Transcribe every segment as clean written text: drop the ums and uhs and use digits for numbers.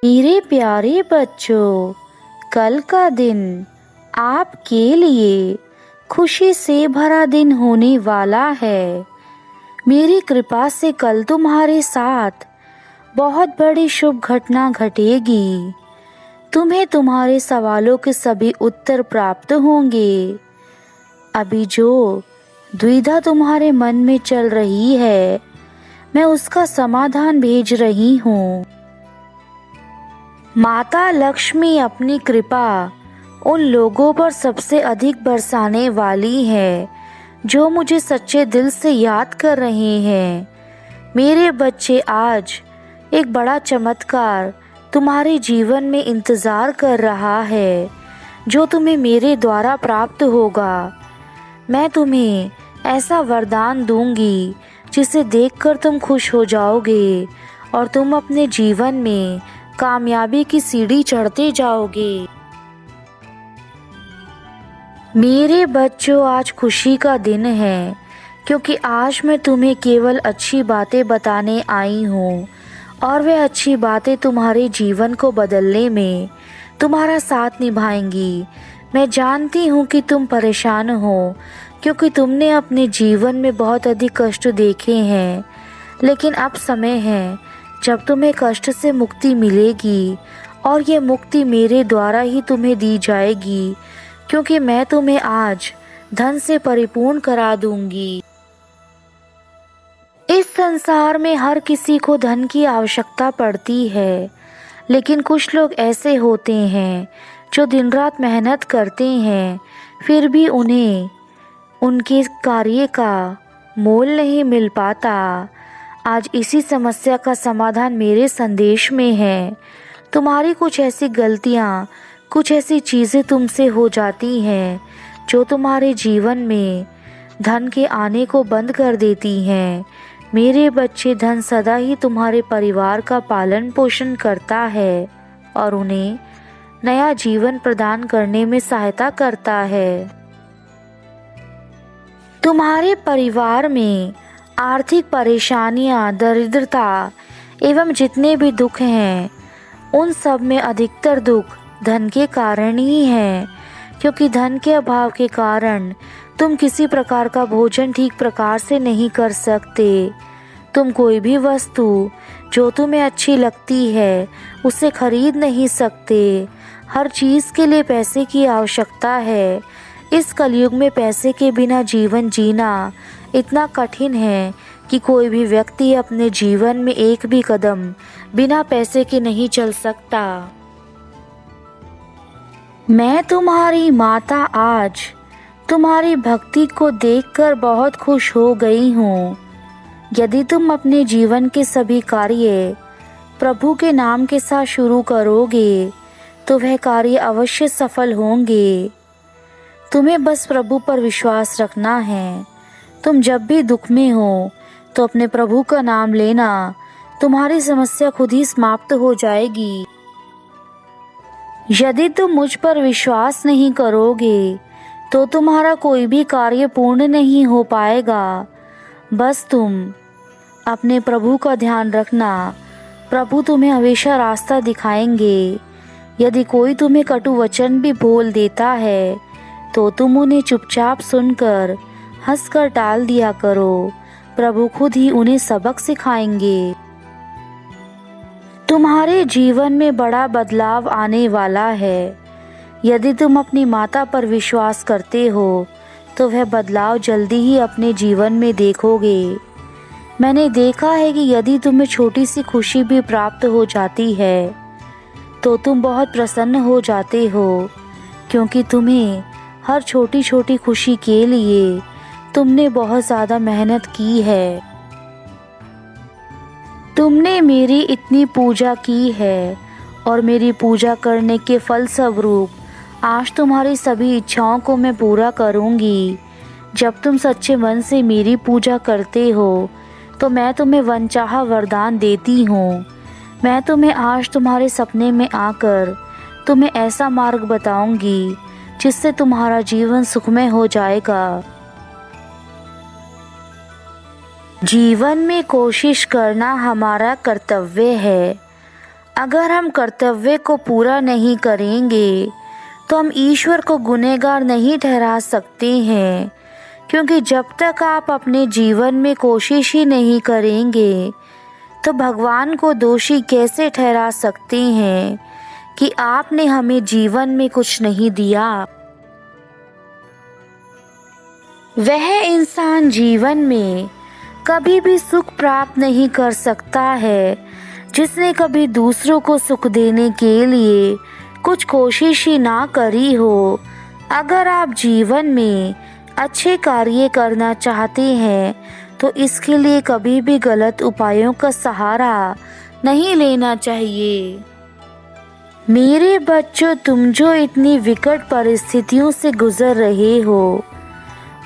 मेरे प्यारे बच्चों, कल का दिन आपके लिए खुशी से भरा दिन होने वाला है। मेरी कृपा से कल तुम्हारे साथ बहुत बड़ी शुभ घटना घटेगी। तुम्हें तुम्हारे सवालों के सभी उत्तर प्राप्त होंगे। अभी जो द्विधा तुम्हारे मन में चल रही है, मैं उसका समाधान भेज रही हूँ। माता लक्ष्मी अपनी कृपा उन लोगों पर सबसे अधिक बरसाने वाली है जो मुझे सच्चे दिल से याद कर रहे हैं। मेरे बच्चे, आज एक बड़ा चमत्कार तुम्हारे जीवन में इंतज़ार कर रहा है जो तुम्हें मेरे द्वारा प्राप्त होगा। मैं तुम्हें ऐसा वरदान दूंगी जिसे देखकर तुम खुश हो जाओगे और तुम अपने जीवन में कामयाबी की सीढ़ी चढ़ते जाओगे। मेरे बच्चों, आज खुशी का दिन है क्योंकि आज मैं तुम्हें केवल अच्छी बातें बताने आई हूँ और वे अच्छी बातें तुम्हारे जीवन को बदलने में तुम्हारा साथ निभाएंगी। मैं जानती हूँ कि तुम परेशान हो क्योंकि तुमने अपने जीवन में बहुत अधिक कष्ट देखे हैं, लेकिन अब समय है जब तुम्हें कष्ट से मुक्ति मिलेगी और ये मुक्ति मेरे द्वारा ही तुम्हें दी जाएगी क्योंकि मैं तुम्हें आज धन से परिपूर्ण करा दूंगी। इस संसार में हर किसी को धन की आवश्यकता पड़ती है, लेकिन कुछ लोग ऐसे होते हैं जो दिन रात मेहनत करते हैं, फिर भी उन्हें उनके कार्य का मोल नहीं मिल पाता। आज इसी समस्या का समाधान मेरे संदेश में है। तुम्हारी कुछ ऐसी गलतियाँ, कुछ ऐसी चीज़ें तुमसे हो जाती हैं जो तुम्हारे जीवन में धन के आने को बंद कर देती हैं। मेरे बच्चे, धन सदा ही तुम्हारे परिवार का पालन पोषण करता है और उन्हें नया जीवन प्रदान करने में सहायता करता है। तुम्हारे परिवार में आर्थिक परेशानियां, दरिद्रता एवं जितने भी दुख हैं, उन सब में अधिकतर दुख धन के कारण ही है, क्योंकि धन के अभाव के कारण तुम किसी प्रकार का भोजन ठीक प्रकार से नहीं कर सकते। तुम कोई भी वस्तु जो तुम्हें अच्छी लगती है उसे खरीद नहीं सकते। हर चीज़ के लिए पैसे की आवश्यकता है। इस कलयुग में पैसे के बिना जीवन जीना इतना कठिन है कि कोई भी व्यक्ति अपने जीवन में एक भी कदम बिना पैसे के नहीं चल सकता। मैं तुम्हारी माता आज तुम्हारी भक्ति को देखकर बहुत खुश हो गई हूँ। यदि तुम अपने जीवन के सभी कार्य प्रभु के नाम के साथ शुरू करोगे तो वह कार्य अवश्य सफल होंगे। तुम्हें बस प्रभु पर विश्वास रखना है। तुम जब भी दुख में हो तो अपने प्रभु का नाम लेना, तुम्हारी समस्या खुद ही समाप्त हो जाएगी। यदि तुम मुझ पर विश्वास नहीं करोगे तो तुम्हारा कोई भी कार्य पूर्ण नहीं हो पाएगा। बस तुम अपने प्रभु का ध्यान रखना। प्रभु तुम्हें हमेशा रास्ता दिखाएंगे। यदि कोई तुम्हें कटु वचन भी बोल देता है तो तुम उन्हें चुपचाप सुनकर हंसकर टाल दिया करो। प्रभु खुद ही उन्हें सबक सिखाएंगे। तुम्हारे जीवन में बड़ा बदलाव आने वाला है। यदि तुम अपनी माता पर विश्वास करते हो तो वह बदलाव जल्दी ही अपने जीवन में देखोगे। मैंने देखा है कि यदि तुम्हें छोटी सी खुशी भी प्राप्त हो जाती है तो तुम बहुत प्रसन्न हो जाते हो, क्योंकि तुम्हें हर छोटी छोटी खुशी के लिए तुमने बहुत ज़्यादा मेहनत की है। तुमने मेरी इतनी पूजा की है और मेरी पूजा करने के फलस्वरूप आज तुम्हारी सभी इच्छाओं को मैं पूरा करूँगी। जब तुम सच्चे मन से मेरी पूजा करते हो तो मैं तुम्हें वनचाहा वरदान देती हूँ। मैं तुम्हें आज तुम्हारे सपने में आकर तुम्हें ऐसा मार्ग बताऊंगी जिससे तुम्हारा जीवन सुखमय हो जाएगा। जीवन में कोशिश करना हमारा कर्तव्य है। अगर हम कर्तव्य को पूरा नहीं करेंगे तो हम ईश्वर को गुनहगार नहीं ठहरा सकते हैं, क्योंकि जब तक आप अपने जीवन में कोशिश ही नहीं करेंगे तो भगवान को दोषी कैसे ठहरा सकते हैं कि आपने हमें जीवन में कुछ नहीं दिया। वह इंसान जीवन में कभी भी सुख प्राप्त नहीं कर सकता है जिसने कभी दूसरों को सुख देने के लिए कुछ कोशिश ही ना करी हो। अगर आप जीवन में अच्छे कार्य करना चाहते हैं तो इसके लिए कभी भी गलत उपायों का सहारा नहीं लेना चाहिए। मेरे बच्चों, तुम जो इतनी विकट परिस्थितियों से गुजर रहे हो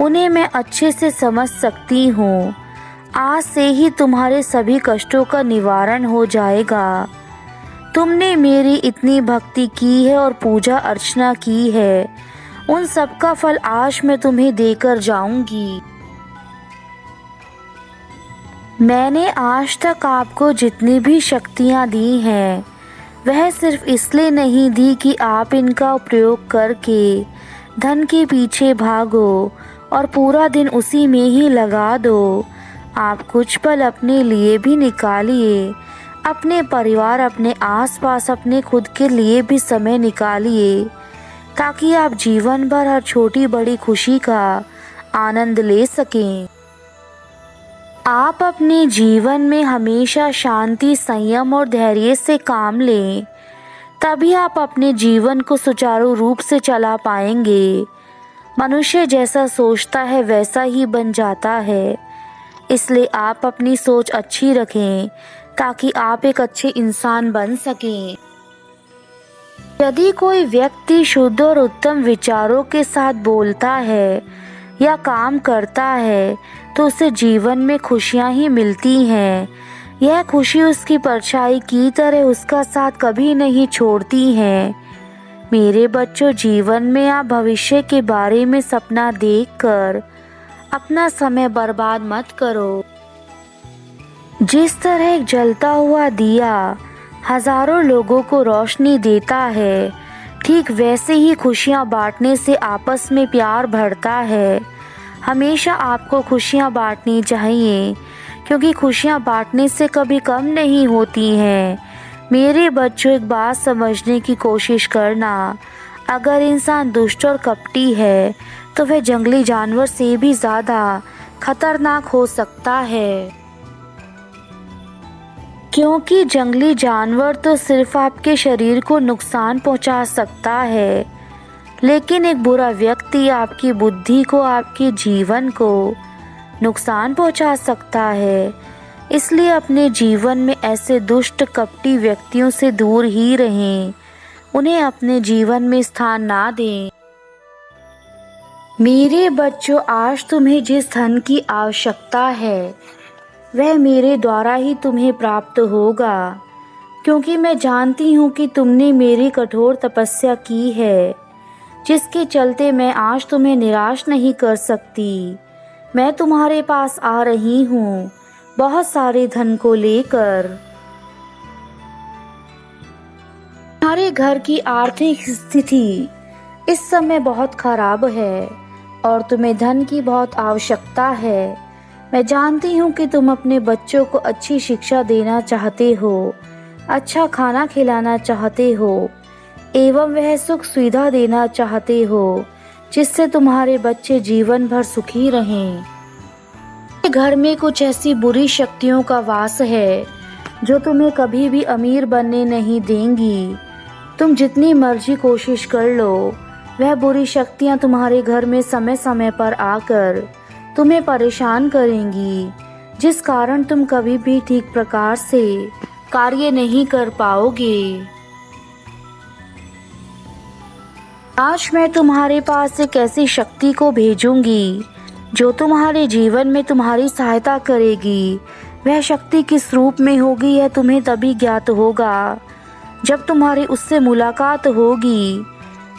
उन्हें मैं अच्छे से समझ सकती हूँ। आज से ही तुम्हारे सभी कष्टों का निवारण हो जाएगा। तुमने मेरी इतनी भक्ति की है और पूजा अर्चना की है, उन सब का फल आज मैं तुम्हें देकर जाऊंगी। मैंने आज तक आपको जितनी भी शक्तियाँ दी हैं वह सिर्फ इसलिए नहीं दी कि आप इनका प्रयोग करके धन के पीछे भागो और पूरा दिन उसी में ही लगा दो। आप कुछ पल अपने लिए भी निकालिए, अपने परिवार, अपने आसपास, अपने खुद के लिए भी समय निकालिए, ताकि आप जीवन भर हर छोटी बड़ी खुशी का आनंद ले सकें। आप अपने जीवन में हमेशा शांति, संयम और धैर्य से काम लें, तभी आप अपने जीवन को सुचारू रूप से चला पाएंगे। मनुष्य जैसा सोचता है वैसा ही बन जाता है, इसलिए आप अपनी सोच अच्छी रखें ताकि आप एक अच्छे इंसान बन सकें। यदि कोई व्यक्ति शुद्ध और उत्तम विचारों के साथ बोलता है या काम करता है तो उसे जीवन में खुशियां ही मिलती हैं। यह खुशी उसकी परछाई की तरह उसका साथ कभी नहीं छोड़ती हैं। मेरे बच्चों, जीवन में आप भविष्य के बारे में सपना देखकर अपना समय बर्बाद मत करो। जिस तरह एक जलता हुआ दिया हजारों लोगों को रोशनी देता है, ठीक वैसे ही खुशियाँ बांटने से आपस में प्यार बढ़ता है। हमेशा आपको खुशियाँ बांटनी चाहिए, क्योंकि खुशियाँ बांटने से कभी कम नहीं होती हैं। मेरे बच्चों, एक बात समझने की कोशिश करना, अगर इंसान दुष्ट और कपटी है तो वह जंगली जानवर से भी ज़्यादा खतरनाक हो सकता है, क्योंकि जंगली जानवर तो सिर्फ आपके शरीर को नुकसान पहुंचा सकता है, लेकिन एक बुरा व्यक्ति आपकी बुद्धि को, आपके जीवन को नुकसान पहुंचा सकता है। इसलिए अपने जीवन में ऐसे दुष्ट कपटी व्यक्तियों से दूर ही रहें, उन्हें अपने जीवन में स्थान ना दें। मेरे बच्चों, आज तुम्हें जिस धन की आवश्यकता है वह मेरे द्वारा ही तुम्हें प्राप्त होगा, क्योंकि मैं जानती हूँ कि तुमने मेरी कठोर तपस्या की है, जिसके चलते मैं आज तुम्हें निराश नहीं कर सकती। मैं तुम्हारे पास आ रही हूँ बहुत सारे धन को लेकर। तुम्हारे घर की आर्थिक स्थिति इस समय बहुत खराब है और तुम्हें धन की बहुत आवश्यकता है। मैं जानती हूँ कि तुम अपने बच्चों को अच्छी शिक्षा देना चाहते हो, अच्छा खाना खिलाना चाहते हो एवं वह सुख सुविधा देना चाहते हो जिससे तुम्हारे बच्चे जीवन भर सुखी रहें। घर में कुछ ऐसी बुरी शक्तियों का वास है जो तुम्हें कभी भी अमीर बनने नहीं देंगी। तुम जितनी मर्जी कोशिश कर लो, वह बुरी शक्तियाँ तुम्हारे घर में समय समय पर आकर तुम्हें परेशान करेंगी, जिस कारण तुम कभी भी ठीक प्रकार से कार्य नहीं कर पाओगे। आज मैं तुम्हारे पास एक ऐसी शक्ति को भेजूंगी जो तुम्हारे जीवन में तुम्हारी सहायता करेगी। वह शक्ति किस रूप में होगी यह तुम्हें तभी ज्ञात होगा जब तुम्हारी उससे मुलाकात होगी।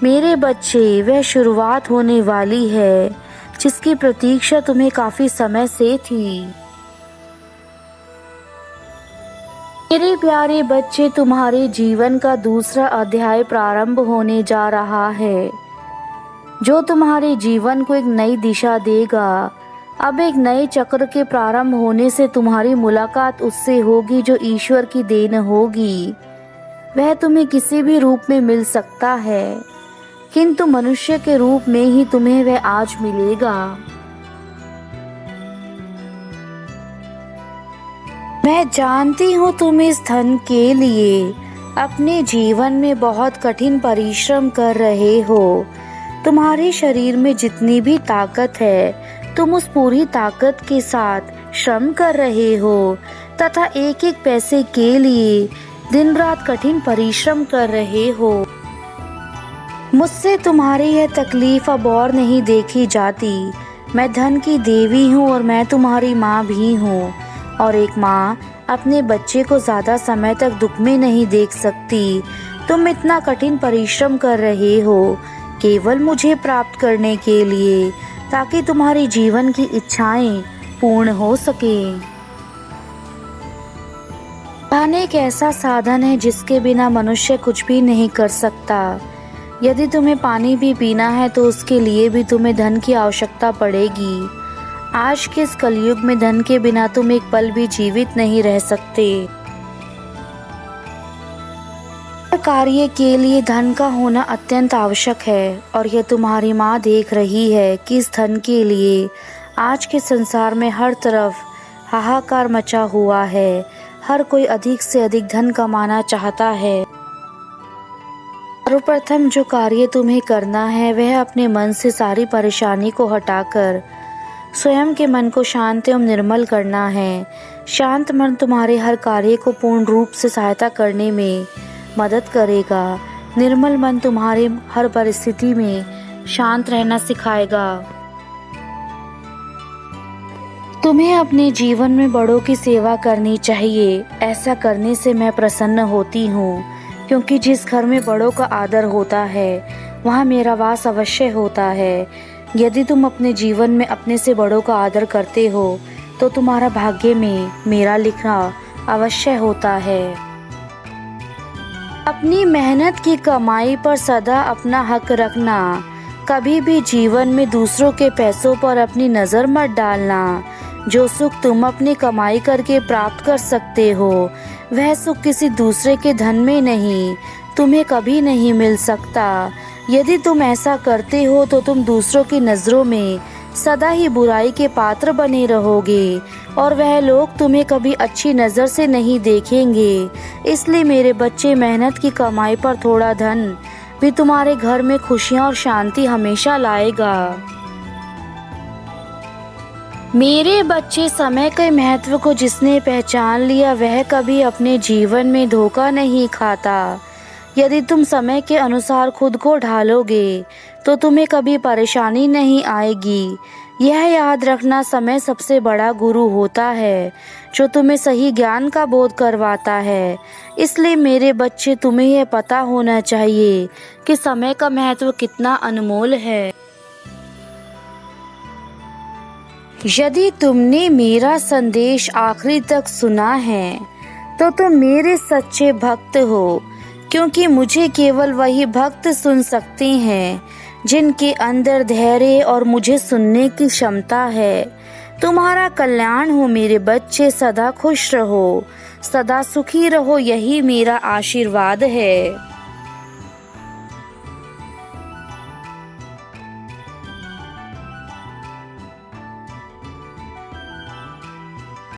मेरे बच्चे, वह शुरुआत होने वाली है जिसकी प्रतीक्षा तुम्हें काफी समय से थी। मेरे प्यारे बच्चे, तुम्हारे जीवन का दूसरा अध्याय प्रारंभ होने जा रहा है, जो तुम्हारे जीवन को एक नई दिशा देगा। अब एक नए चक्र के प्रारंभ होने से तुम्हारी मुलाकात उससे होगी जो ईश्वर की देन होगी। वह तुम्हें किसी भी रूप में मिल सकता है, किंतु मनुष्य के रूप में ही तुम्हें वह आज मिलेगा। मैं जानती हूँ तुम इस धन के लिए अपने जीवन में बहुत कठिन परिश्रम कर रहे हो। तुम्हारे शरीर में जितनी भी ताकत है, तुम उस पूरी ताकत के साथ श्रम कर रहे हो तथा एक एक पैसे के लिए दिन रात कठिन परिश्रम कर रहे हो। मुझसे तुम्हारी यह तकलीफ अब और नहीं देखी जाती। मैं धन की देवी हूँ और मैं तुम्हारी माँ भी हूँ, और एक माँ अपने बच्चे को ज़्यादा समय तक दुख में नहीं देख सकती। तुम इतना कठिन परिश्रम कर रहे हो केवल मुझे प्राप्त करने के लिए, ताकि तुम्हारी जीवन की इच्छाएं पूर्ण हो सके। धन एक ऐसा साधन है जिसके बिना मनुष्य कुछ भी नहीं कर सकता। यदि तुम्हें पानी भी पीना है तो उसके लिए भी तुम्हें धन की आवश्यकता पड़ेगी। आज के इस कलयुग में धन के बिना तुम एक पल भी जीवित नहीं रह सकते। कार्य के लिए धन का होना अत्यंत आवश्यक है, और यह तुम्हारी माँ देख रही है कि इस धन के लिए आज के संसार में हर तरफ हाहाकार मचा हुआ है। हर कोई अधिक से अधिक धन कमाना चाहता है। सर्वप्रथम जो कार्य तुम्हें करना है वह अपने मन से सारी परेशानी को हटाकर स्वयं के मन को शांत एवं निर्मल करना है। शांत मन तुम्हारे हर कार्य को पूर्ण रूप से सहायता करने में मदद करेगा। निर्मल मन तुम्हारे हर परिस्थिति में शांत रहना सिखाएगा। तुम्हें अपने जीवन में बड़ों की सेवा करनी चाहिए। ऐसा करने से मैं प्रसन्न होती हूँ, क्योंकि जिस घर में बड़ों का आदर होता है वहाँ मेरा वास अवश्य होता है। यदि तुम अपने जीवन में अपने से बड़ों का आदर करते हो तो तुम्हारा भाग्य में मेरा लिखना अवश्य होता है। अपनी मेहनत की कमाई पर सदा अपना हक रखना। कभी भी जीवन में दूसरों के पैसों पर अपनी नज़र मत डालना। जो सुख तुम अपनी कमाई करके प्राप्त कर सकते हो वह सुख किसी दूसरे के धन में नहीं, तुम्हें कभी नहीं मिल सकता। यदि तुम ऐसा करते हो तो तुम दूसरों की नज़रों में सदा ही बुराई के पात्र बने रहोगे, और वह लोग तुम्हें कभी अच्छी नज़र से नहीं देखेंगे। इसलिए मेरे बच्चे, मेहनत की कमाई पर थोड़ा धन भी तुम्हारे घर में खुशियाँ और शांति हमेशा लाएगा। मेरे बच्चे, समय के महत्व को जिसने पहचान लिया वह कभी अपने जीवन में धोखा नहीं खाता। यदि तुम समय के अनुसार खुद को ढालोगे तो तुम्हें कभी परेशानी नहीं आएगी। यह याद रखना, समय सबसे बड़ा गुरु होता है जो तुम्हें सही ज्ञान का बोध करवाता है। इसलिए मेरे बच्चे, तुम्हें यह पता होना चाहिए कि समय का महत्व कितना अनमोल है। यदि तुमने मेरा संदेश आखिरी तक सुना है तो तुम मेरे सच्चे भक्त हो, क्योंकि मुझे केवल वही भक्त सुन सकते हैं जिनके अंदर धैर्य और मुझे सुनने की क्षमता है। तुम्हारा कल्याण हो मेरे बच्चे। सदा खुश रहो, सदा सुखी रहो, यही मेरा आशीर्वाद है।